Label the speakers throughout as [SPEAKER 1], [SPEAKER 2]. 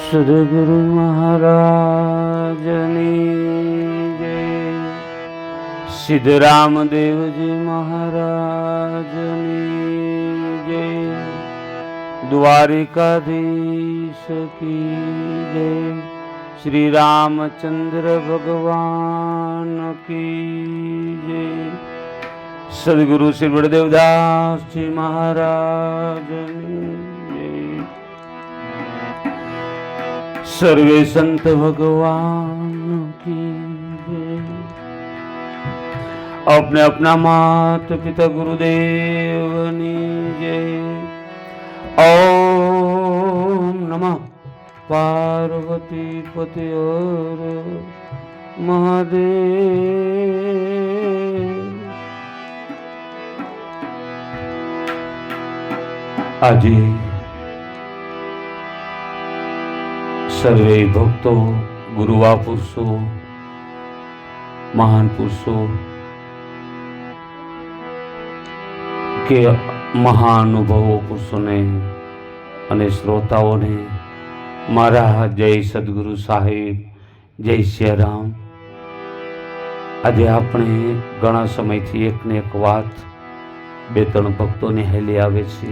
[SPEAKER 1] સદગુરુ મહારાજની જય, સિદ્ધરામદેવજી મહારાજની જય, દ્વારિકાધીશ કી જય, શ્રી રામચંદ્ર ભગવાન કી જય, સદગુરુ શ્રી બળદેવદાસજી મહારાજની જય, સર્વે સંત भगवान की जय। अपने अपना मात पिता गुरुदेवनी जय। ओम नमः पार्वती पति और महादेव। આજે સર્વે ભક્તો, ગુરુવા પુરુષો, મહાન પુરુષો કે મહાનુભવો પુરુષોને અને શ્રોતાઓને મારા જય સદગુરુ સાહેબ, જય સિયારામ। આજે આપણે ઘણા સમયથી એકને એક વાત બે ત્રણ ભક્તોને હેલી આવે છે।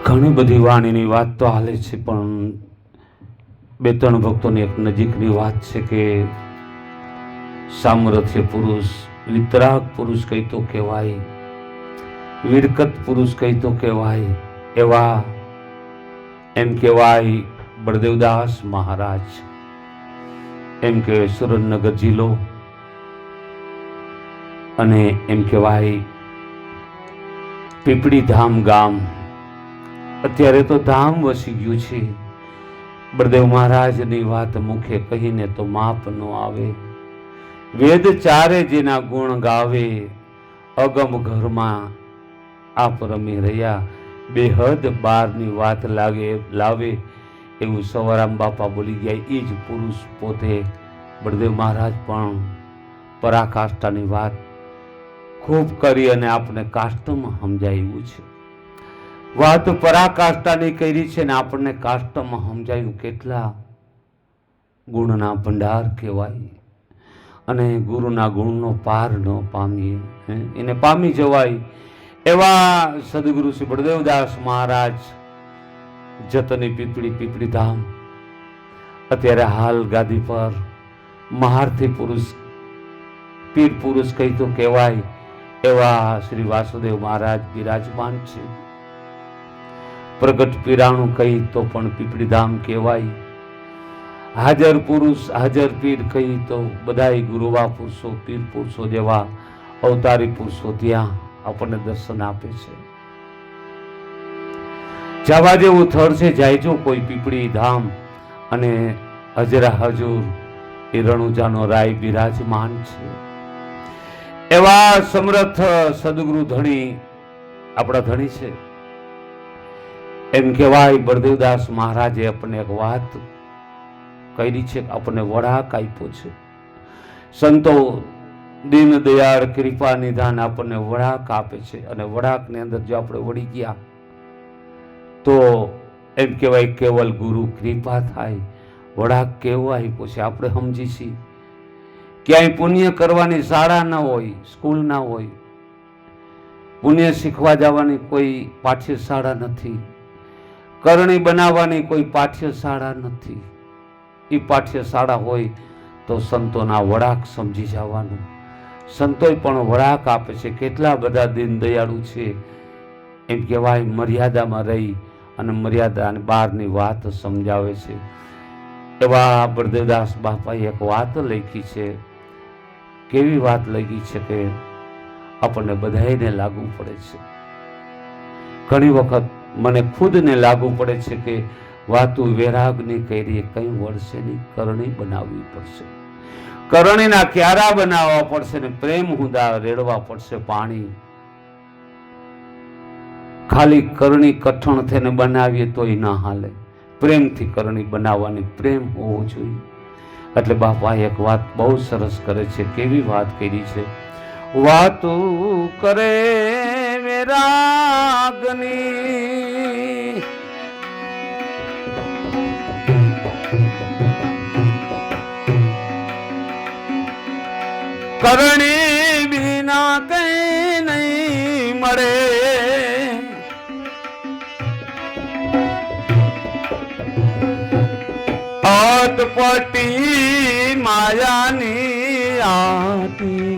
[SPEAKER 1] ઘણી બધી વાણીની વાત તો હાલે છે, પણ બે ત્રણ ભક્તોની એક નજીકની વાત છે કે સામર્થ્ય પુરુષ, વિતરાગ પુરુષ કહી તો કહેવાય, વિરકત પુરુષ કહી તો કહેવાય, એવા એમ કહેવાય બળદેવદાસ મહારાજ, એમ કહેવાય સુરેન્દ્રનગર જિલ્લો, અને એમ કહેવાય પીપળી ધામ ગામ। અત્યારે તો ધામ વસી ગયું છે। બળદેવ મહારાજની વાત મુખે કહીને તો માપ ન આવે। વેદ ચારે જેના ગુણ ગાવે, અગમ ઘરમાં આપ રમી રહ્યા, બેહદ બારની વાત લાવે, એવું સવારામ બાપા બોલી ગયા। એ જ પુરુષ પોતે બળદેવ મહારાજ પણ પરાકાષ્ઠાની વાત ખૂબ કરી અને આપણે કાષ્ટમાં સમજાયું છે। વાત પરાકાષ્ઠાની કરી છે ને આપણને કાષ્ટમાં સમજાયું। કેટલા ગુણના ભંડાર કહેવાય, અને ગુરુના ગુણનો પાર ન પામીએ એને પામી જવાય એવા સદગુરુ શ્રી બળદેવદાસ મહારાજ જતની પીપળી ધામ, અત્યારે હાલ ગાદી પર મહારથી પુરુષ, પીર પુરુષ કહી તો કહેવાય એવા શ્રી વાસુદેવ મહારાજ બિરાજમાન છે। પ્રગટ પીરાણું કહી તો પણ પીપળી ધામ કહેવાય। હાજર પુરુષ, હાજર પીર કહી તો બધાય ગુરુવા પુરુષો, પીર પુરુષો જેવા અવતારી પુરુષો ત્યાં આપણને દર્શન આપે છે। જવા જેવું થર છે, જાયજો કોઈ પીપળી ધામ, અને હજરા હજુર એ રણુજાનો રાય બિરાજમાન છે। એવા સમર્થ સદગુરુ ધણી આપણા ધણી છે। એમ કહેવાય બળદેવદાસ મહારાજે આપણને એક વાત કરી છે, આપણને વળાક આપ્યો છે। સંતો દીન દયાળ કૃપા નિધાન આપણને વળાક આપે છે, અને વળાકની અંદર જો આપણે વળી ગયા તો એમ કહેવાય કેવલ ગુરુ કૃપા થાય। વળાક કેવો આપ્યો છે આપણે સમજી છીએ। ક્યાંય પુણ્ય કરવાની શાળા ના હોય, સ્કૂલ ના હોય, પુણ્ય શીખવા જવાની કોઈ પાઠ્યશાળા નથી, કરણી બનાવવાની કોઈ પાઠ્યશાળા નથી। એ પાઠ્યશાળા હોય તો સંતોના વળાક સમજી જવાનું। સંતોય પણ વળાક આપે છે। કેટલા બધા દીન દયાળુ છે, એમ કહેવાય મર્યાદામાં રહી અને મર્યાદાની બહારની વાત સમજાવે છે। એવા બળદેવદાસ બાપાએ એક વાત લખી છે। કેવી વાત લખી છે કે આપણને બધાને લાગુ પડે છે। ઘણી વખત મને ખુદને લાગુ પડે છે કે વાતું વૈરાગની કરી કઈ વર્ષેની કરણી બનાવવી પડશે, કરણીના ક્યારા બનાવવા પડશે ને પ્રેમ હુંદા રેડવા પડશે પાણી। ખાલી કરણી કઠણ થઈને બનાવીએ તોય ના હાલે, પ્રેમથી કરણી બનાવવાની, પ્રેમ હોવો જોઈએ। એટલે બાપા એક વાત બહુ સરસ કરે છે। કેવી વાત કરી છે? વાતું કરે વેરાગની કરણી વિના કઈ નહીં મળે. અટપટી માયાની આતી,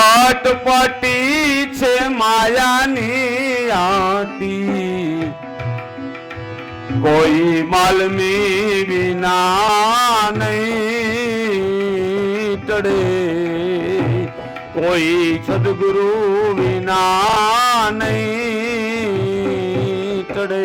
[SPEAKER 1] અટપટી છે માયાની આતી. કોઈ માલમી વિના નહીં ટળે, કોઈ સદગુરુ વિના નહીં ટળે.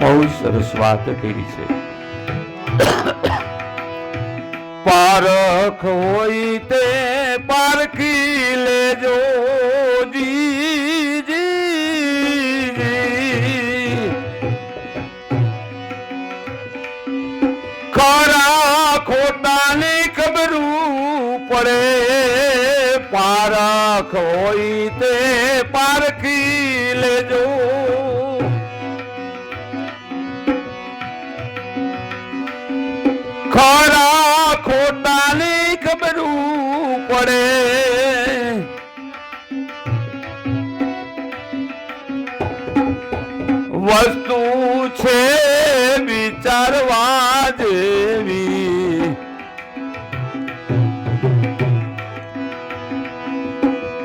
[SPEAKER 1] બહુ સરસ વાત કરી છે. પારખ હોય તે પારખી લેજો જી. ખરા ખોટાને ખબરું પડે. પારખ હોય તે પારખી લેજો. ખરા ખોટાની ખબરું પડે. વસ્તુ છે વિચારવા જેવી,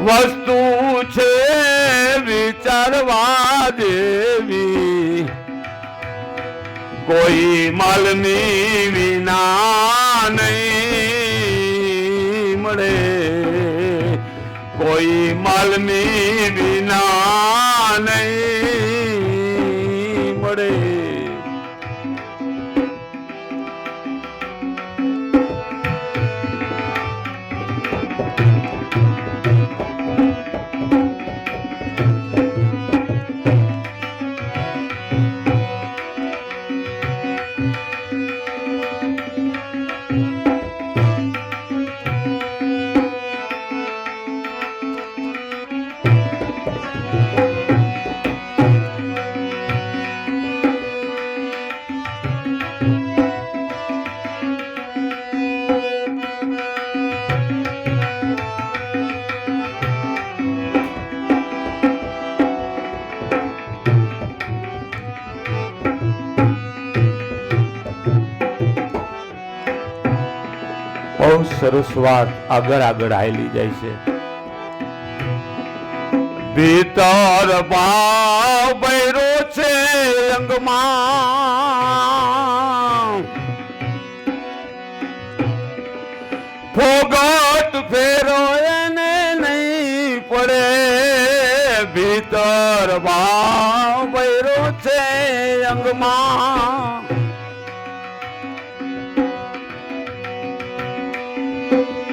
[SPEAKER 1] વસ્તુ છે વિચારવા જેવી. કોઈ માલની વિના નહીં મળે, કોઈ માલની વિના નહીં મળે. બહુ સરસ વાત આગળ આગળ આવેલી જાય છે. ભીતર ભાવ ભૈરો છે અંગમાં, ફોગટ ફેરો એને નહીં પડે. ભીતર ભાવ ભૈરો છે અંગમાં,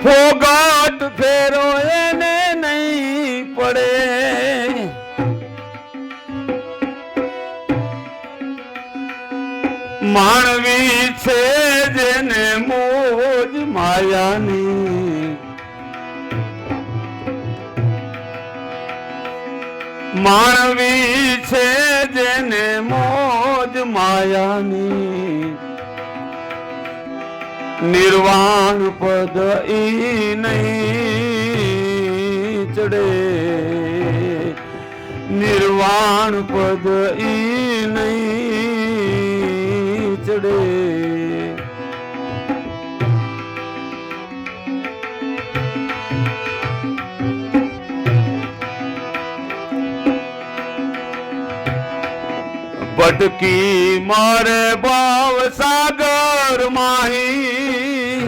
[SPEAKER 1] ફોગટ ફેરો એને નહીં પડે. માનવી છે જેને મોજ માયાની, માનવી છે જેને મોજ માયાની. નિર્વાણ પદ ઈ નહીં ચડે, નિર્વાણ પદ ઈ નહીં ચડે. ભટકી મારે ભાવ સાગર માહી,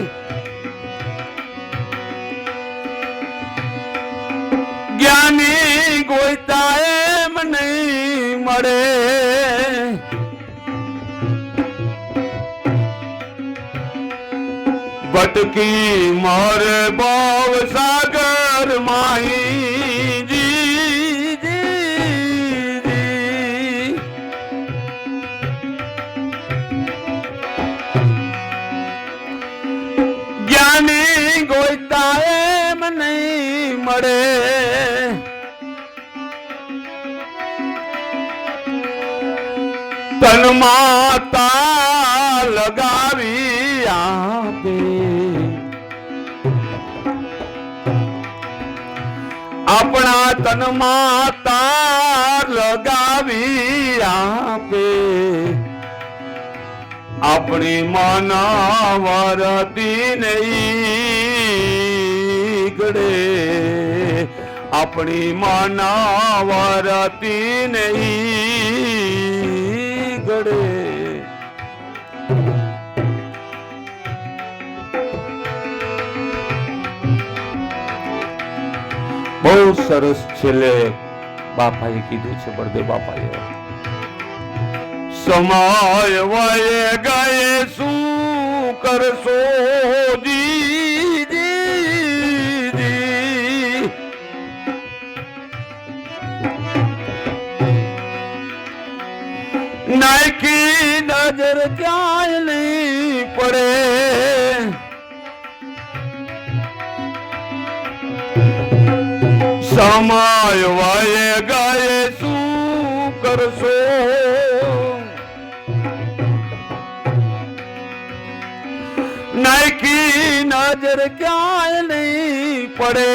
[SPEAKER 1] જ્ઞાની ગોઈતા એમ નહીં મળે. ભટકી મારે ભાવ સાગર માહી, પડે તન માતા લગાવી આપે આપણા તન માતા લગાવી આપે આપણી માના વરતી નહીં ગડે આપણી માના વરતી નહીં ગડે બહુ સરસ છેલ્લે બાપાએ કીધું છે બળદેવ બાપાએ સમય વયે ગયે શું કરશો જી નાયકી નજર ક્યાંય નહીં પડે સમય વયે ગયે શું કરશો નાયકી નજર ક્યાંય નહીં પડે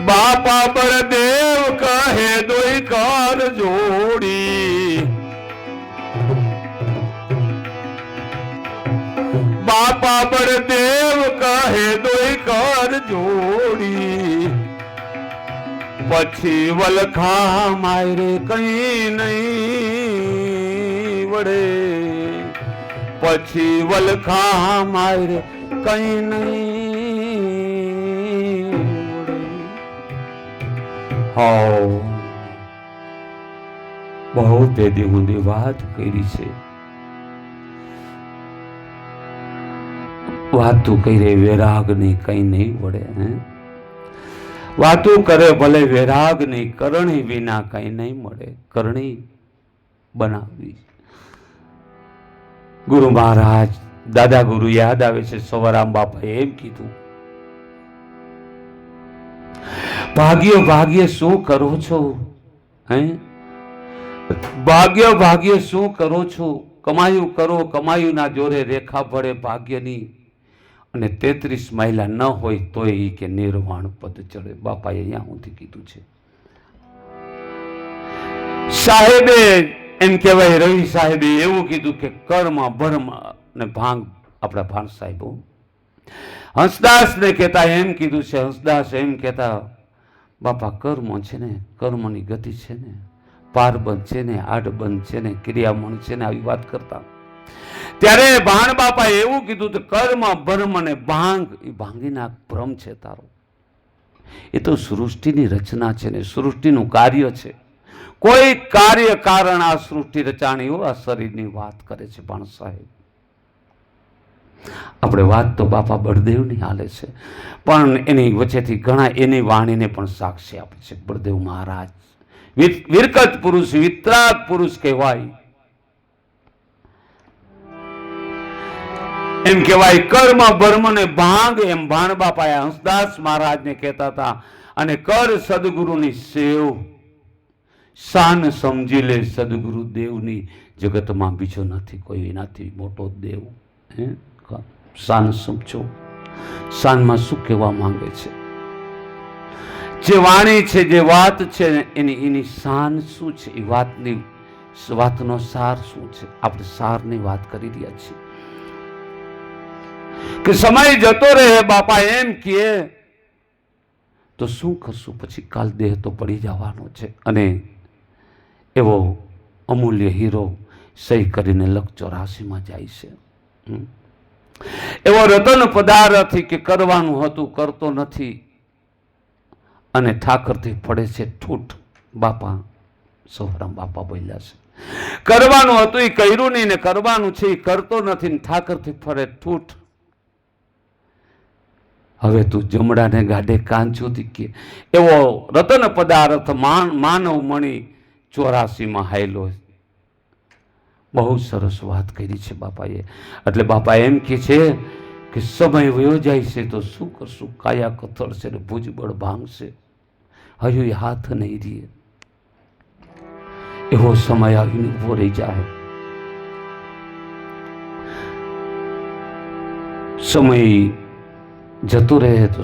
[SPEAKER 1] બાપા બળદેવ કહે દોઈ કર જોડી બાપા બળદેવ કહે દોઈ કર જોડી પછી વલખા માયરે કઈ નહીં વડે પછી વલખા માયરે કઈ નહીં હાઉ બહુ તેદી ઊંધી વાત કરી છે વાતું કરે વેરાગ નહીં કઈ નહીં વડે હે વાતું કરે ભલે વેરાગ નહીં કરણી વિના કઈ નહીં મળે કરણી બનાવવી ગુરુ મહારાજ દાદા ગુરુ યાદ આવે છે સવારામ બાપાએ એમ કીધું ભાગ્ય ભાગ્ય શું કરો છો હે ભાગ્ય ભાગ્ય શું કરો છો કમાયું કરો કમાયું ના જોરે રેખા ભળે ભાગ્યની અને 33 મહિલા ન હોય તોય ઈ કે નિર્વાણ પદ ચડે બાપાએ અહીંયા સુધી કીધું છે સાહેબે એમ કહેવાય રવિ સાહેબે એવું કીધું કે કર્મ ભર્મ ને ભાંગ આપણા ભાણ સાહેબો હંસદાસ ને કહેતા એમ કીધું છે હંસદાસ એમ કહેતા બાપા કર્મ છે ને કર્મની ગતિ છે ને પારબંધ છે ને આડબંધ છે ને ક્રિયામણ છે ને આવી વાત કરતા ત્યારે ભાણ બાપાએ એવું કીધું કે કર્મ ભર્મ ને ભાંગ એ ભાંગીના ભ્રમ છે તારો એ તો સૃષ્ટિની રચના છે ને સૃષ્ટિનું કાર્ય છે કોઈ કાર્ય કારણ આ સૃષ્ટિ રચાણી હોય આ શરીરની વાત કરે છે ભાણ સાહેબ આપણે વાત તો બાપા બળદેવની હાલે છે પણ એની વચ્ચેથી ઘણા એની વાણીને પણ સાક્ષી આપે છે બળદેવ મહારાજ વિરકત પુરુષ વિતરાગ પુરુષ કહેવાય એમ કહેવાય કર્મ ભર્મ ને ભાંગ એમ ભાણ બાપાએ હંસદાસ મહારાજને કહેતા હતા અને કર સદગુરુની સેવ શાન સમજી લે સદગુરુ દેવની જગતમાં બીજો નથી કોઈ એનાથી મોટો દેવ હે શાન સમજો શાનમાં શું કહેવા માંગે છે જે વાણી છે જે વાત છે એની શાન શું છે એ વાતનો સાર શું છે આપણે સારની વાત કરી રહ્યા છીએ કે સમય જતો રહે બાપા એમ કહે તો શું કરશું પછી કાલ દેહ તો પડી જવાનો છે અને એવો અમૂલ્ય હીરો સહી કરીને લખ 84 જાય છે એવો રતન પદાર્થ કે કરવાનું હતું કરતો નથી અને ઠાકરથી પડે છે ઠૂઠ બાપા સૌરામ બાપા બોલ્યા છે કરવાનું હતું એ કર્યું નહીં ને કરવાનું છે એ કરતો નથી ને ઠાકરથી ફરે ઠૂઠ હવે તું જમડાને ગાડે કાંચોથી કે એવો રતન પદાર્થ માનવ મણી 84 હાયલો બહુ સરસ વાત કરી છે બાપાએ. એટલે બાપા એમ કે છે કે સમય વયો જાય છે તો શું કરશું, કાયા કથળ છે ને ભુજબળ ભાંગશે, હજુ એ હાથ નહીં રહે. એવો સમય આવીને ઉભો રહી જાય. સમય જતો રહે તો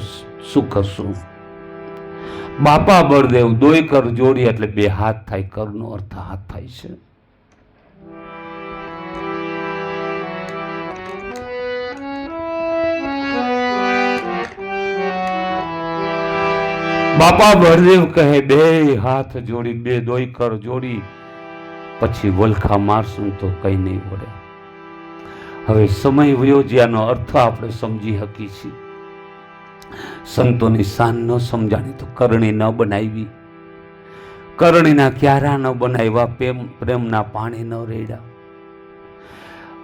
[SPEAKER 1] શું કરશું. બાપા બળદેવ દોય કર જોડી એટલે બે હાથ થાય, કરનો અર્થ હાથ થાય છે. બાપા બળદેવ કહે બે હાથ જોડી, બે દોય કર જોડી, પછી વલખા મારશું તો કઈ નહીં વળે. હવે સમય વયો જ્યાંનો અર્થ આપણે સમજી શકી છીએ. સંતોની શાન ન સમજાણી તો કરણી ન બનાવી, કરણીના ક્યારા ન બનાવ્યા, પ્રેમના પાણી ન રેડ્યા.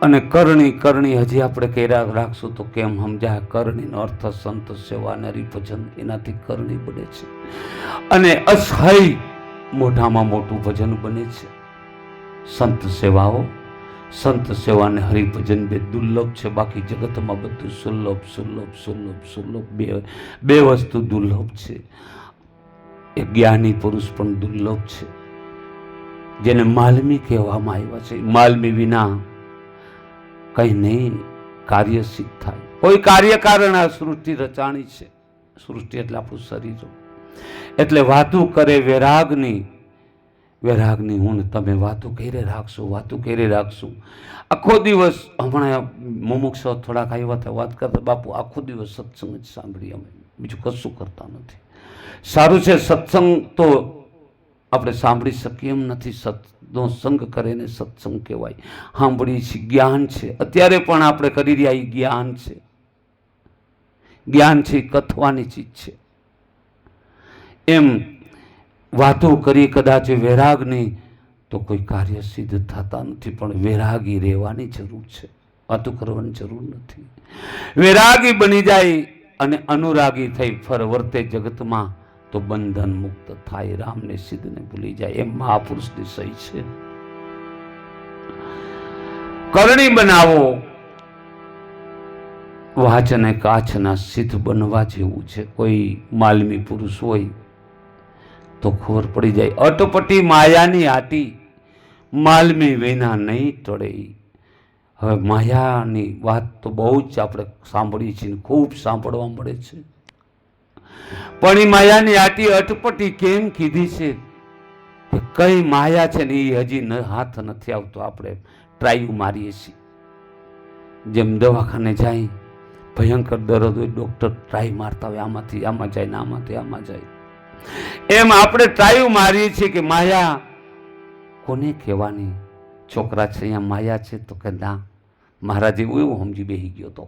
[SPEAKER 1] અને કરણી હજી આપણે કર્યા રાખશું તો કેમ સમજાય. કરણીનો અર્થ સંત સેવા ને હરિભજન, એનાથી કરણી બને છે. અને અસહ્ય મોઢામાં મોટું ભજન બને છે. સંત સેવાઓ, સંત સેવા ને હરિભજન બે દુર્લભ છે. બાકી જગતમાં બધું સુલભ. બે વસ્તુ દુર્લભ છે. એક જ્ઞાની પુરુષ પણ દુર્લભ છે, જેને માલમી કહેવામાં આવ્યા છે. માલમી વિના કઈ નહીં કાર્ય સિદ્ધ થાય. કોઈ કાર્ય કારણ આ સૃષ્ટિ રચાણી છે. સૃષ્ટિ એટલે આપણું શરીર. એટલે વાતું કરે વેરાગની હું તમે વાતું કરી રાખશું. આખો દિવસ હમણાં મુમુક્ષ થોડાક આવ્યા હતા, વાત કરતા બાપુ આખો દિવસ સત્સંગ જ સાંભળી, અમે બીજું કશું કરતા નથી. સારું છે, સત્સંગ તો આપણે સાંભળી શકીએ એમ નથી. સતનો સંગ કરે ને સત્સંગ કહેવાય. સાંભળી છે, જ્ઞાન છે. અત્યારે પણ આપણે કરી રહ્યા એ જ્ઞાન છે. જ્ઞાન છે કથવાની ચીજ છે. એમ વાતો કરી કદાચ વેરાગની તો કોઈ કાર્ય સિદ્ધ થતા નથી. પણ વેરાગી રહેવાની જરૂર છે, વાતો કરવાની જરૂર નથી. વેરાગી બની જાય અને અનુરાગી થઈ ફરવર્તે જગતમાં તો બંધન મુક્ત થાય. રામને સિદ્ધને ભૂલી જાય. એમ મહાપુરુષની સહી છે. કરણી બનાવો, વાચ અને કાચના સિદ્ધ બનવા જેવું છે. કોઈ માલમી પુરુષ હોય તો ખબર પડી જાય. અટપટી માયાની આટી, માલમી વિના નહીં ટળે. હવે માયાની વાત તો બહુ જ આપણે સાંભળીએ છીએ, ખૂબ સાંભળવા મળે છે. પણ એ માયાની આટી અટપટી કેમ કીધી છે, કે કઈ માયા છે ને એ હજી હાથ નથી આવતો. આપણે ટ્રાય મારીએ છીએ. જેમ દવાખાને જાય, ભયંકર દર્દ હોય, ડોક્ટર ટ્રાય મારતા હોય, આમાંથી આમાં જાય ને આમાંથી આમાં જાય. એમ આપણે ટ્રાય મારીએ છીએ કે માયા કોને કહેવાની. છોકરા છે અહીંયા માયા છે તો કે ના, મારા જેવું એવું સમજી બેસી ગયો તો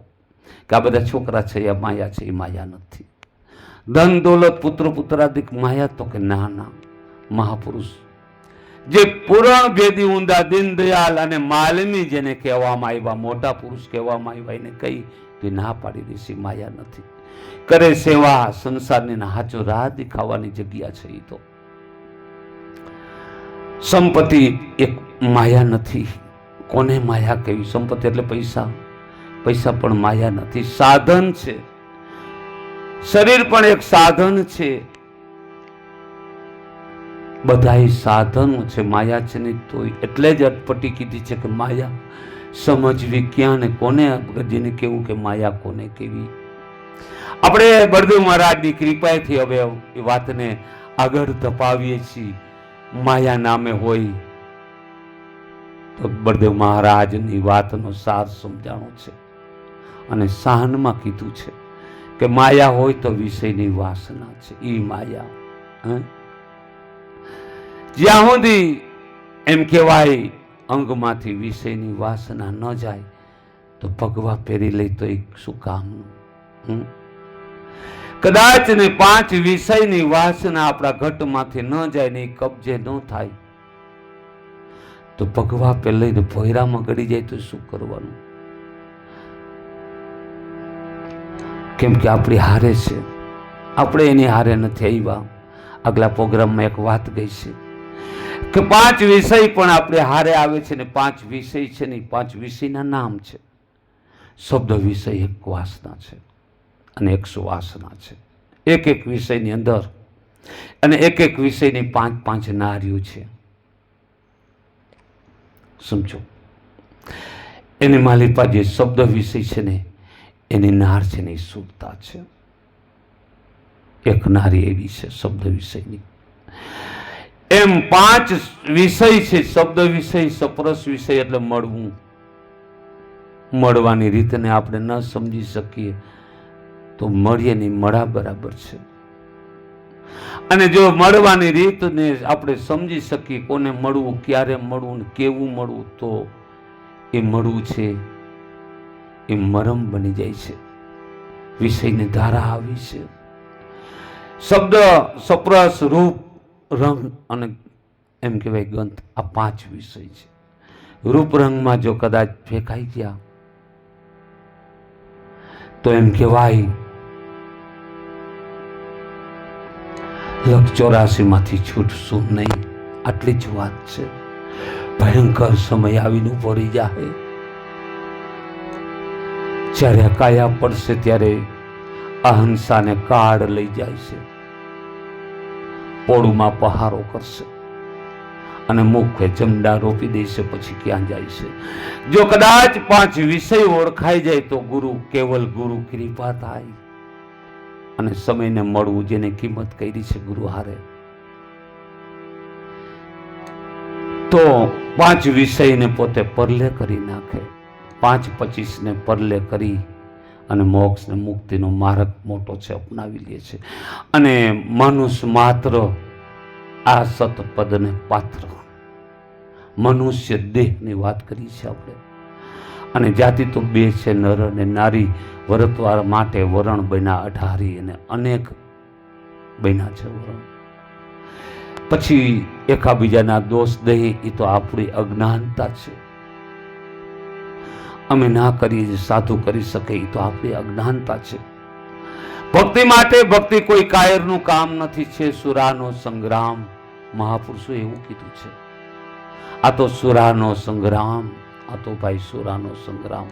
[SPEAKER 1] કે આ બધા છોકરા છે અહીંયા માયા છે. એ માયા નથી. ધન દોલત પુત્ર પુત્રાદિક માયા તો કે ના, મહાપુરુષ જે પુરાણ ભેદી ઊંડા દીનદયાલ અને માલમી જેને કહેવામાં આવ્યા, મોટા પુરુષ કહેવામાં આવ્યા, એને કઈ તો ના પાડી દેશે. માયા નથી. કરે સેવા સંસારની હાચો રાહ દેખાવાની જગ્યા છે. એ તો સંપત્તિ એક માયા નથી. કોને માયા કહેવી? સંપત્તિ એટલે પૈસા. પૈસા પણ માયા નથી, સાધન છે. શરીર પણ એક સાધન છે. બધા સાધનો છે, માયા છે નહીં તો. એટલે જ અટપટી કીધી છે કે માયા સમજવી ક્યાં ને કોને, જેને કેવું કે માયા કોને કેવી. આપણે બળદેવ મહારાજની કૃપાથી હવે એ વાતને આગળ ધપાવીએ છીએ. માયા નામે હોય તો બળદેવ મહારાજની વાતનો સાર સમજાણો છે. અને શાનમાં કીધું છે કે માયા હોય તો વિષયની વાસના છે. એ માયા જ્યાં સુધી એમ કહેવાય અંગમાંથી વિષયની વાસના ન જાય તો ભગવા પહેરી લઈ તો એક શું કામનું. કદાચ ને 5 વિષયની વાસના આપણા ઘટમાંથી ન જાય ને કબજે ન થાય તો ભગવા પહેરી લઈને ભોયરામાં ગળી જાય તો શું કરવાનું? કેમ કે આપણી હારે છે, આપણે એની હારે નથી આવ્યા. આગલા પ્રોગ્રામમાં એક વાત ગઈ છે કે 5 વિષય પણ આપણે હારે આવે છે ને 5 વિષય છે ને 5 વિષયના નામ છે. શબ્દ વિષય એક વાસના છે અને એક સુવાસના છે. એક એક વિષયની અંદર અને એક એક વિષયની 5 નારીઓ છે. સમજો, એની માલિપા જે શબ્દ વિષય છે ને એની નાર છે ને એ શુદ્ધતા છે. એક નારી એવી છે શબ્દ વિષયની. એમ 5 વિષય છે. શબ્દ વિષય, સપરસ વિષય એટલે મળવું. મળવાની રીતને આપણે ન સમજી શકીએ તો મળીએ નહીં, મળા બરાબર છે. અને જો મળવાની રીતને આપણે સમજી શકીએ, કોને મળવું, ક્યારે મળવું, કેવું મળવું, તો એ મળવું છે એ મરમ બની જાય છે. વિષયની ધારા આવી છે. શબ્દ, સપ્રસ, રૂપ, રંગ અને એમ કહેવાય ગંધ, આ 5 વિષય છે. રૂપ રંગમાં જો કદાચ ફેંકાઈ ગયા તો એમ કહેવાય 84 માંથી છૂટશું નહીં. આટલી જ વાત છે. ભયંકર સમય આવીને પડી જાય. જ્યારે કાયા પડશે ત્યારે અહિંસાને કાળ લઈ જાય છે, પોળુમાં પહારો કરશે અને મુખે જમડા રોપી દેશે. પછી ક્યાં જાય છે? જો કદાચ 5 વિષય ઓળખાઈ જાય તો ગુરુ, કેવલ ગુરુ કૃપા થાય અને સમયને મળવું. જેને કિંમત કરી છે ગુરુ હારે, તો 5 વિષયને પોતે પરલે કરી નાખે. 5-25 ને પરલે કરી અને મોક્ષ ને મુક્તિનો માર્ગ મોટો છે અપનાવી લે છે. અને મનુષ્ય માત્ર આ સતપદને પાત્ર, મનુષ્ય દેહની વાત કરી છે આપણે. અને જાતિ તો 2 છે, નર અને નારી. વરતવાર માટે વરણ બન્યા 18 અને અનેક બન્યા છે વરણ. પછી એકાબીજાના દોષ દઈએ એ તો આપણી અજ્ઞાનતા છે. અમે ના કરીએ સાધુ કરી શકે એ તો આપણી અજ્ઞાનતા છે. ભક્તિ માટે, ભક્તિ કોઈ કાયરનું કામ નથી, છે સુરાનો સંગ્રામ. મહાપુરુષો એવું કીધું છે. આ તો સુરાનો સંગ્રામ, આ તો ભાઈ સુરાનો સંગ્રામ.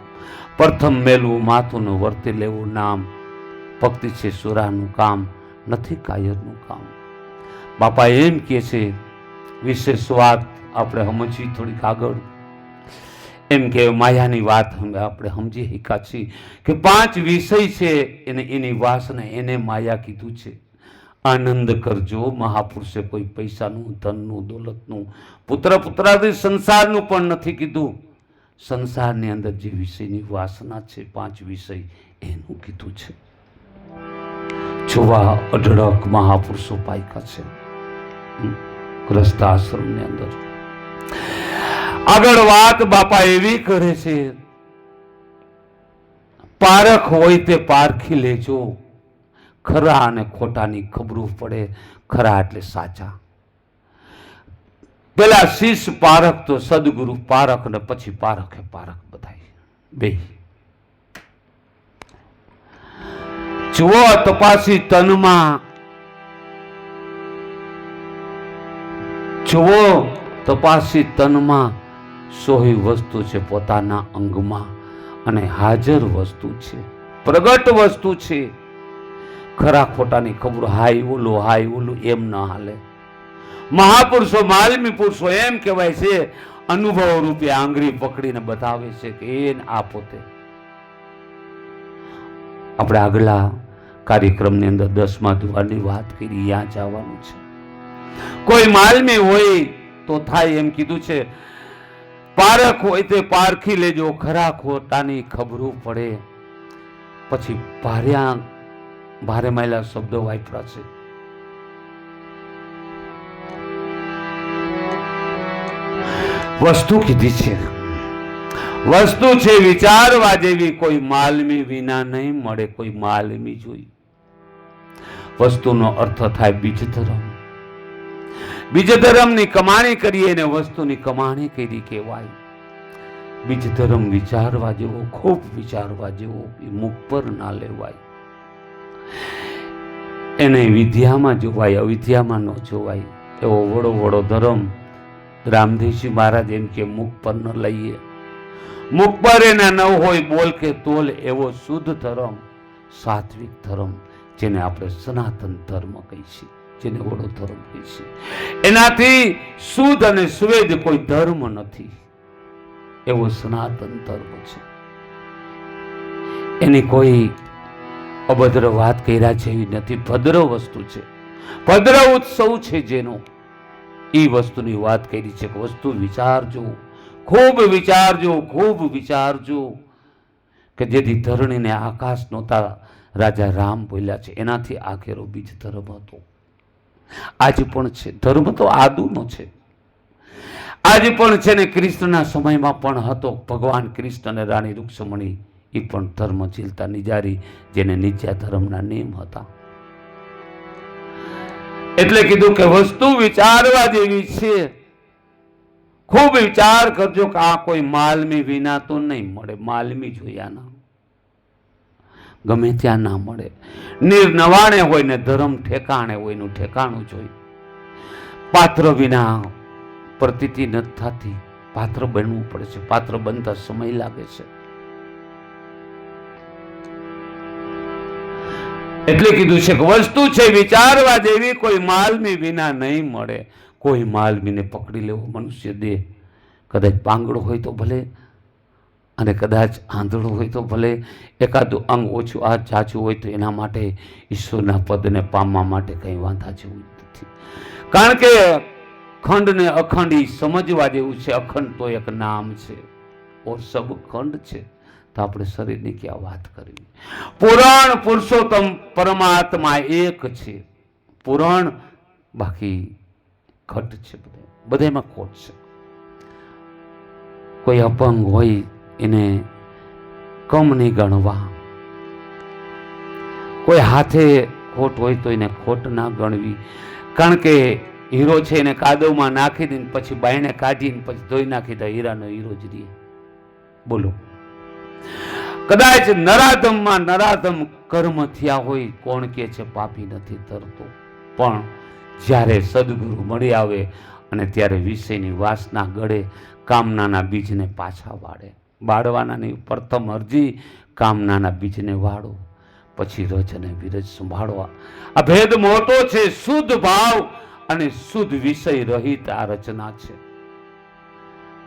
[SPEAKER 1] પ્રથમ મેલવું માથું ને વર્તી લેવું નામ. ભક્તિ છે સુરાનું કામ, નથી કાયરનું કામ. બાપા એમ કે છે, વિશેષ વાત આપણે સમજવી થોડીક આગળ. એમ કે માયાની વાત આપણે સમજી શક્યા છીએ કે 5 વિષય છે એને એની વાસના, એને માયા કીધું છે. આનંદ કરજો. મહાપુરુષે કોઈ પૈસાનું, ધનનું, દોલતનું, પુત્રાદિ સંસારનું પણ નથી કીધું. સંસારની અંદર જે વિષયની વાસના છે 5 વિષય એનું કીધું છે. જોવા અઢળક મહાપુરુષો પાયકા છે ગ્રસ્તાશ્રમની અંદર. આગળ વાત બાપા એવી કરે છે, પારખ હોય તે પારખી લેજો. ખરા અને ખોટાની ખબરું પડે. ખરા એટલે સાચા. પેલા શિષ્ય પારખ તો સદગુરુ પારખ ને પછી પારખે પારખ બધાય બે. જુઓ તપાસી તનમાં, જુઓ તપાસી તનમાં. સોહી વસ્તુ છે પોતાના અંગમાં અને હાજર વસ્તુ છે, પ્રગટ વસ્તુ છે. ખરા ખોટાની ખબર હાય ઓલું એમ ના હાલે. મહાપુરુષો, માલમી પુરુષો એમ કહેવાય છે, અનુભવ રૂપે આંગળી પકડીને બતાવે છે કે એ આ પોતે. આપણે આગલા કાર્યક્રમની અંદર 10મા દ્વારની વાત કરી, ત્યાં જવાનું છે. કોઈ માલમી હોય તો થાય એમ કીધું છે. પારખ હોય તે પારખી લેજો. ખરા ખોટાની ખબરું પડે. પછી ભારે માયલા શબ્દો વાપરા છે. વસ્તુ કીધી છે, વસ્તુ છે વિચારવા જેવી. કોઈ માલમી વિના નહીં મળે, કોઈ માલમી જોઈ. વસ્તુનો અર્થ થાય બીજ ધર્મ. બીજ ધર્મની કમાણી કરીએ ને વસ્તુની કમાણી કરી કહેવાય. બીજ ધર્મ વિચારવા જેવો, ખૂબ વિચારવા જેવો. એ મુખ પર ના લેવાય. એને વિદ્યામાં જોવાય, અવિદ્યામાં ન જોવાય. એવો વડો ધર્મ રામદેવજી મહારાજ એમ કે મુખ પર ન લઈએ, મુખ પર એના ન હોય બોલ કે તોલ એવો શુદ્ધ ધર્મ, સાત્વિક ધર્મ, જેને આપણે સનાતન ધર્મ કહીએ, જેને વડો ધર્મ કહીએ. એનાથી શુદ્ધ અને સ્વેદ કોઈ ધર્મ નથી, એવો સનાતન ધર્મ છે. એની કોઈ અભદ્ર વાત કર્યા જેવી નથી, ભદ્ર વસ્તુ છે, ભદ્ર ઉત્સવ છે જેનો, એ વસ્તુની વાત કરી છે કે વસ્તુ વિચારજો, ખૂબ વિચારજો, ખૂબ વિચારજો, કે જેથી ધરણીને આકાશ નહોતા રાજા રામ બોલ્યા છે, એનાથી આખેરો બીજ ધર્મ હતો. આજ પણ છે, ધર્મ તો આદુનો છે, આજ પણ છે ને કૃષ્ણના સમયમાં પણ હતો. ભગવાન કૃષ્ણ અને રાણી રૂક્ષ્મણી એ પણ ધર્મ ઝીલતા નિજારી, જેને નીચા ધર્મના નિયમ હતા. એટલે કીધું કે વસ્તુ વિચારવા જેવી છે, ખૂબ વિચાર કરજો કે આ કોઈ માલમી વિના તો નહીં મળે. માલમી જોયા ના, ગમે ત્યાં ના મળે. નિર્નવાણે હોય ને ધર્મ ઠેકાણે હોય, એનું ઠેકાણું જોઈ. પાત્ર વિના પ્રતીતિ નથી થતી, પાત્ર બનવું પડે છે, પાત્ર બનતા સમય લાગે છે. એટલે કીધું છે કે વસ્તુ છે વિચારવા જેવી, કોઈ માલમી વિના નહીં મળે. કોઈ માલમીને પકડી લેવો મનુષ્ય દેહ, કદાચ પાંગડો હોય તો ભલે, અને કદાચ આંધળો હોય તો ભલે, એકાદું અંગ ઓછું આ જાચું હોય તો એના માટે ઈશ્વરના પદને પામવા માટે કંઈ વાંધા જેવું નથી. કારણ કે ખંડ ને અખંડ સમજવા જેવું છે. અખંડ તો એક નામ છે, ઓર સબ ખંડ છે. તો આપણે શરીરની ક્યાં વાત કરવી? પુરાણ પુરુષોત્તમ પરમાત્મા એક છે. પુરાણ બાકી ઘટ છે, બધામાં ખોટ છે. કોઈ અપંગ હોય એને કમ નહીં ગણવા, કોઈ હાથે ખોટ હોય તો એને ખોટ ના ગણવી. કારણ કે હીરો છે એને કાદવમાં નાખી દઈને પછી બાયણે કાઢીને પછી ધોઈ નાખી તો હીરાનો હીરો જ રહે. બોલો, કદાચ નરાધમમાં નરાધમ કર્મ થયા હોય, કોણ કે છે પાપી નથી તરતો, પણ જ્યારે સદગુરુ મળી આવે અને ત્યારે વિષયની વાસના ગળે કામનાના બીજને પાછા વાળે. બાળવાનાની પ્રથમ અરજી કામનાના બીજને વાળો, પછી રજ અને વિરજ સંભાળવા. આ ભેદ મોટો છે. શુદ્ધ ભાવ અને શુદ્ધ વિષય રહિત આ રચના છે.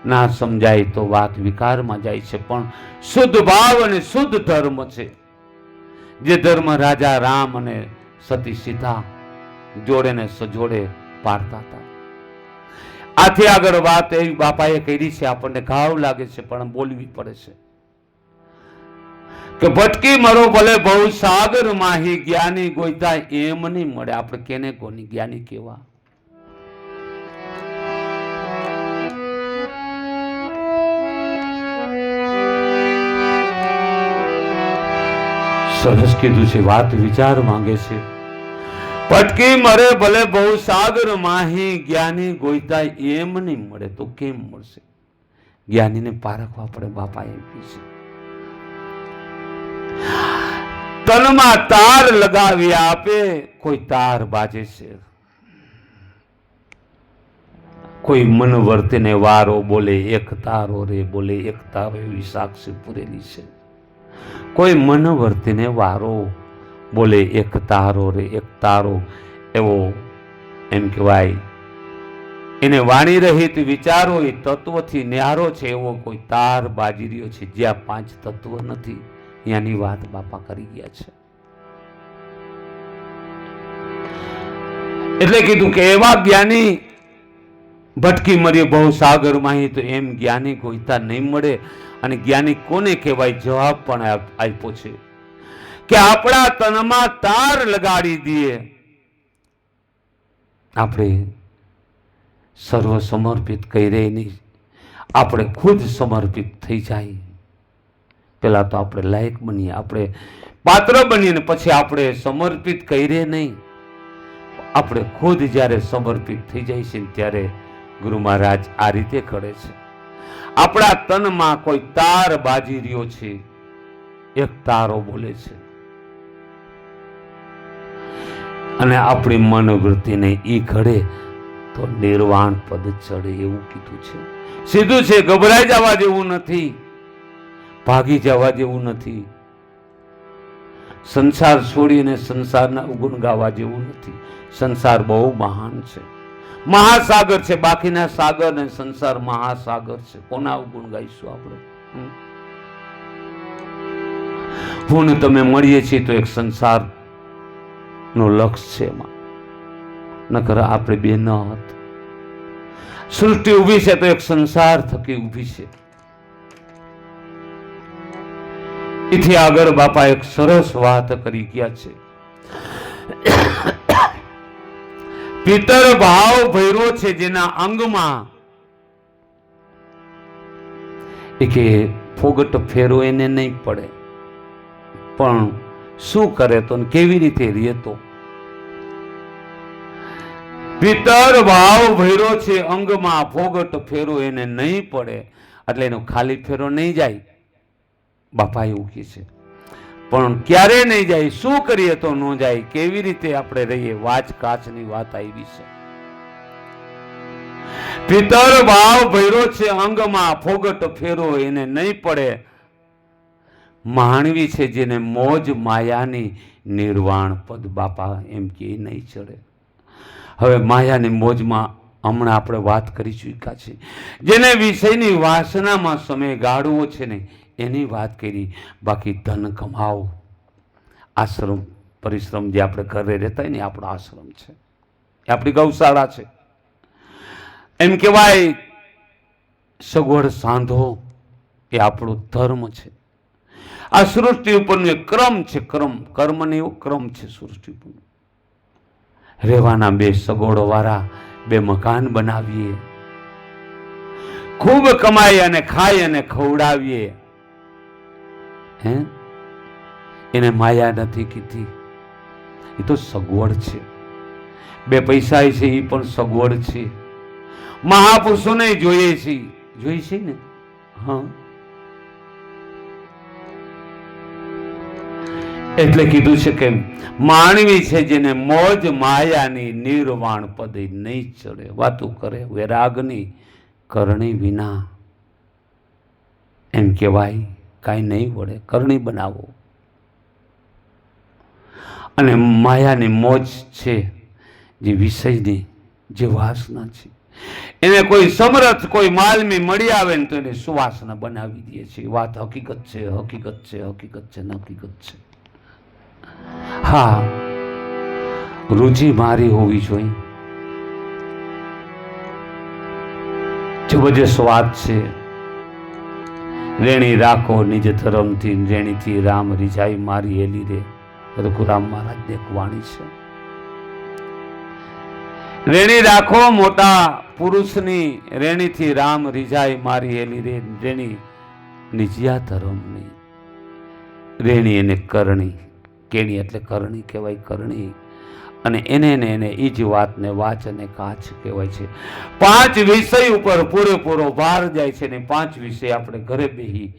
[SPEAKER 1] ના સમજાય તો વાત વિકારમાં જાય છે, પણ શુદ્ધ ભાવ અને શુદ્ધ ધર્મ છે. જે ધર્મ રાજા રામ અને સતી સીતા જોડે ને સજોડે પાડતા હતા. આથી આગળ વાત એવી બાપાએ કરી છે, આપણને ઘાવ લાગે છે પણ બોલવી પડે છે કે ભટકી મરો ભલે બહુ સાગર માહી, જ્ઞાની ગોઈતા એમ નહીં મળે. આપણે કેને કોની જ્ઞાની કેવા? સરસ કીધું છે, વાત વિચાર માંગે છે. ભટકી મરે ભલે બહુ સાગર માહી, જ્ઞાની ગોઈતા એમ નહીં મળે. તો કેમ મળશે? જ્ઞાનીને પારખવા પડે. બાપાએ છે તનમાં તાર લગાવી આપે, કોઈ તાર બાજે છે, કોઈ મન વર્તીને વારો બોલે એક તારો રે, બોલે એક તારો, એવી સાક્ષી પૂરેલી છે. કોઈ મન વર્તીને વારો બોલે એક તારો રે, એક તારો, એવો એમ કહેવાય એને વાણી રહિત વિચારો એ તત્વથી ન્યારો છે, એવો કોઈ તાર બાજી રહ્યો છે. જ્યાં પાંચ તત્વ નથી ત્યાંની વાત બાપા કરી ગયા છે. એટલે કીધું કે એવા જ્ઞાની ભટકી મરી બહુ સાગરમાં, તો એમ જ્ઞાની ગોઈતા નહીં મળે. અને જ્ઞાની કોને કહેવાય? જવાબ પણ આપ્યો છે કે આપણા તનમાં તાર લગાડી દઈએ, આપણે સર્વ સમર્પિત કરીએ નહીં, આપણે ખુદ સમર્પિત થઈ જાય. પેલા તો આપણે લાયક બનીએ, આપણે પાત્ર બનીએ ને પછી આપણે સમર્પિત કરીએ નહીં. આપણે ખુદ જ્યારે સમર્પિત થઈ જાય છે ત્યારે ગુરુ મહારાજ આ રીતે કરે છે. આપણા તનમાં કોઈ તાર બાજી રહ્યો છે, એક તારો બોલે છે, અને આપણી મનોવૃત્તિને ઈ ઘડે તો તો નિર્વાણ પદ ચડે એવું કીધું છે. સીધું છે, ગભરાઈ જવા જેવું નથી, ભાગી જવા જેવું નથી, સંસાર છોડીને સંસારના ગુણ ગાવા જેવું નથી. સંસાર બહુ મહાન છે, મહાસાગર છે, બાકીના સાગર ને સંસાર મહાસાગર છે. કોના ગુણ ગાઈશું આપણે? હું ને તમે મળીએ છીએ તો એક સંસાર નો લક્ષ છે એમાં, નકર આપણે બે ન હોત. સૃષ્ટિ ઊભી છે તો એક સંસાર થકી ઊભી છે. એથી આગળ બાપા એક સરસ વાત કરી ગયા છે. પિતર ભાવ ભૈરો છે જેના અંગમાં, કે ફોગટ ફેરો એને નહીં પડે, પણ શું કરે તો કેવી રીતે રહે તો? પિતર ભાવ ભૈરો છે અંગમાં, ફોગટ ફેરો એને નહીં પડે, એટલે એનો ખાલી ફેરો નહીં જાય. બાપા એવું કહે છે, પણ ક્યારે નહીં જાય, શું કરીએ તો ન જાય, કેવી રીતે આપણે રહીએ? વાચ કાચની વાત આવી છે. પિતર ભાવ ભૈરો છે અંગમાં, ફોગટ ફેરો એને નહીં પડે, માનવી છે જેને મોજ માયાની નિર્વાણ પદ. બાપા એમ કે નહીં ચડે. હવે માયાની મોજમાં હમણાં આપણે વાત કરી ચૂક્યા છે. જેને વિષયની વાસનામાં સમય ગાળવો છે ને એની વાત કરી. બાકી ધન કમાવો, આશ્રમ પરિશ્રમ જે આપણે ઘરે રહેતા હોય ને આપણો આશ્રમ છે, એ આપણી ગૌશાળા છે. એમ કહેવાય સગવડ સાંધો એ આપણો ધર્મ છે. આ સૃષ્ટિ ઉપરનો એક ક્રમ છે, કર્મનો એવો ક્રમ છે સૃષ્ટિ ઉપર. રહેવાના બે સગવડો વાળા બે મકાન બનાવીએ, ખૂબ કમાઈ અને ખાઈ અને ખવડાવીએ. એને માયા નથી કીધી, એ તો સગવડ છે. બે પૈસા છે એ પણ સગવડ છે. મહાપુરુષોને જોઈએ છે ને. હા, એટલે કીધું છે કે માનવી છે જેને મોજ માયાની નિર્વાણ પદે નહીં ચડે. વાતું કરે વૈરાગની કરણી વિના, એમ કહેવાય કાંઈ નહીં વળે. કરણી બનાવો. અને માયાની મોજ છે જે વિષયની જે વાસના છે, એને કોઈ સમર્થ કોઈ માલમી મળી આવે ને તો એને સુવાસના બનાવી દે છે. વાત હકીકત છે, હકીકત છે, હકીકત છે, હકીકત છે. હા, રુચિ મારી હોવી જોઈએ. જબરજસ્ત વાત છે. રેણી રાખો નિજ ધર્મથી, રેણીથી રામ રીઝાઈ મારી હેલી રે. રઘુરામ મહારાજ ની એક વાણી છે. રેણી રાખો મોટા પુરુષની, રેણીથી રામ રીઝાઈ મારી હેલી રે. રેણી નિજ્યા ધર્મની, રેણી એને કરણી, કેણી એટલે કરણી કહેવાય, કરણી. અને એને એ જ વાતને વાચ અને કાચ કહેવાય છે. 5 વિષય ઉપર પૂરેપૂરો ભાર જાય છે ને 5 વિષય આપણે ઘરે બેહી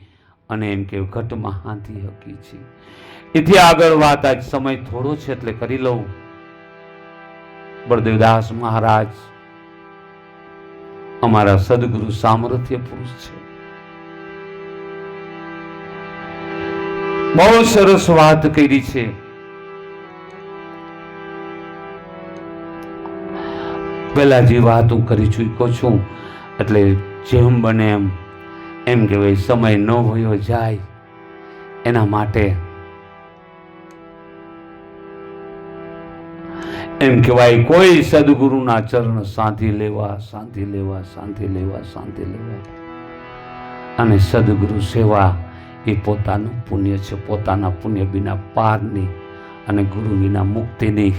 [SPEAKER 1] અને એમ કે ઘટમાં હાંધી હકી છે. એથી આગળ વાત આજ સમય થોડો છે એટલે કરી લઉં. બળદેવદાસ મહારાજ અમારા સદગુરુ સામર્થ્ય પુરુષ છે. બહુ સરસ વાત કરી છે. પેલા જે વાત હું કરી ચૂક્યો છું, એટલે જેમ બને એમ કહેવાય સમય ન વયો જાય એના માટે એમ કહેવાય કોઈ સદગુરુના ચરણ સાંધી લેવા, સાંધી લેવા, સાંધી લેવા, સાંધી લેવા. અને સદગુરુ સેવા એ પોતાનું પુણ્ય છે. પોતાના પુણ્ય વિના પારની અને ગુરુ વિના મુક્તિની.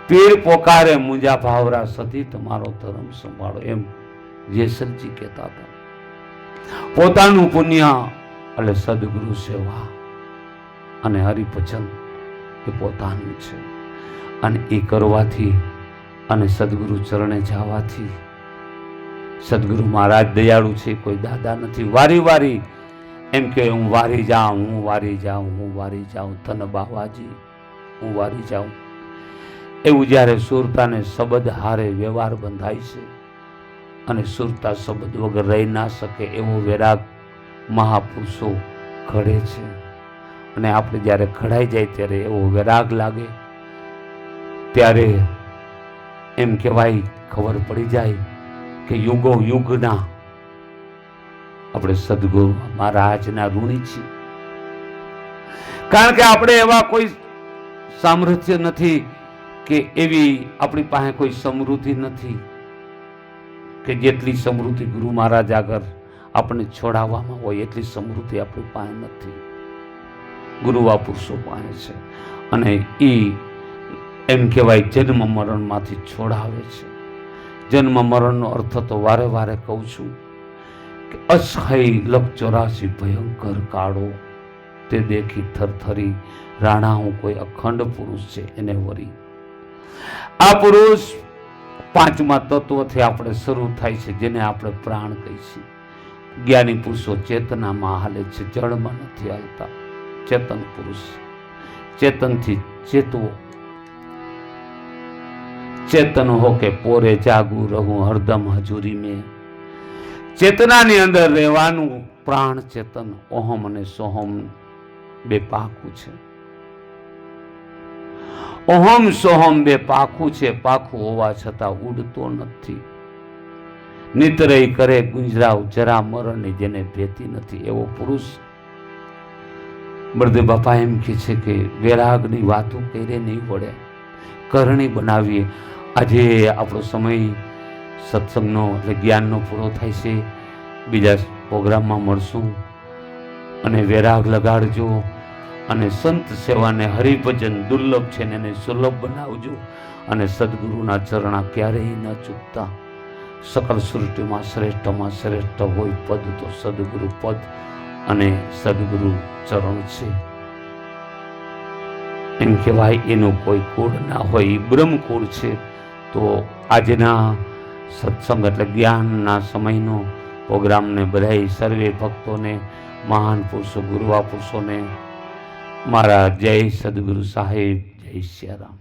[SPEAKER 1] પીર પોકારે મુંજા ભાવરા સતી તમારો ધર્મ સંભાળો, એમ જેસલજી કહેતા હતા. પોતાનું પુણ્ય એટલે સદગુરુ સેવા અને હરિભજન એ પોતાનું છે. અને એ કરવાથી અને સદગુરુ ચરણે જવાથી, સદગુરુ મહારાજ દયાળુ છે, કોઈ દાદા નથી. વારી વારી એમ કે હું વારી જાઉં, હું વારી જાઉં, હું વારી જાઉં, ધન બાવાજી હું વારી જાઉં. એવું જ્યારે સુરતાને શબ્દ હારે વ્યવહાર બંધાય છે અને સુરતા શબ્દ વગર રહી ના શકે એવો વૈરાગ મહાપુરુષો ઘડે છે. અને આપણે જ્યારે ઘડાઈ જાય ત્યારે એવો વૈરાગ લાગે ત્યારે એમ કહેવાય, ખબર પડી જાય કે યુગો યુગના આપણે સદગુરુ મહારાજના ઋણી છીએ. કારણ કે આપણે એવા કોઈ સામર્થ્ય નથી કે એવી આપણી પાસે કોઈ સમૃદ્ધિ નથી કે જેટલી સમૃદ્ધિ ગુરુ મહારાજ આગળ આપણને છોડાવવામાં હોય એટલી સમૃદ્ધિ આપણી પાસે નથી. ગુરુવા પુરુષો પાસે છે અને એ એમ કહેવાય જન્મ મરણમાંથી છોડાવે છે. જન્મ મરણનો અર્થ તો વારે વારે કહું છું કે અસહ્ય લખ 84 ભયંકર કાળો તે દેખી થરથરી રાણા હું કોઈ અખંડ પુરુષ છે એને વરી. આ પુરુષ પાંચમા તત્વથી આપણે શરૂ થાય છે, જેને આપણે પ્રાણ કહીએ. જ્ઞાની પુરુષો ચેતનામાં હાલે છે, જળમાં નથી હાલતા. ચેતન પુરુષ ચેતનથી ચેતવો. ચેતન હો કે પોરે જાગું રહું હરદમ હજુરી મેં. ચેતનાની અંદર રહેવાનું. પ્રાણ ચેતન ઓહમ અને સોહમ બે પાખું છે. ઓહમ સોહમ બે પાખું છે. પાખું હોવા છતાં ઉડતો નથી. નિતરય કરે ગુંજરાવ જરા મરણની જેને ભેતી નથી એવો પુરુષ. બળદેવ બાપા એમ કહે છે કે વૈરાગની વાતો કરે નહીં વળે, કરણી બનાવીએ. આજે આપણો સમય સત્સંગનો એટલે જ્ઞાનનો પૂરો થાય છે. બીજા પ્રોગ્રામમાં મળશું અને વૈરાગ લગાડજો અને સંત સેવાને હરિભજન દુર્લભ છે ને એને સુલભ બનાવજો. અને સદગુરુના ચરણા ક્યારેય ન ચૂકતા. સકલ સૃષ્ટિમાં શ્રેષ્ઠમાં શ્રેષ્ઠ હોય પદ તો સદગુરુ પદ અને સદગુરુ ચરણ છે. એમ કહેવાય એનું કોઈ કુળ ના હોય, બ્રહ્મકુળ છે. તો આજના સત્સંગ એટલે જ્ઞાનના સમયનો પ્રોગ્રામને બધાય સર્વે ભક્તોને, મહાન પુરુષો, ગુરુવા પુરુષોને મારા જય સદગુરુ સાહેબ, જય સિયારામ.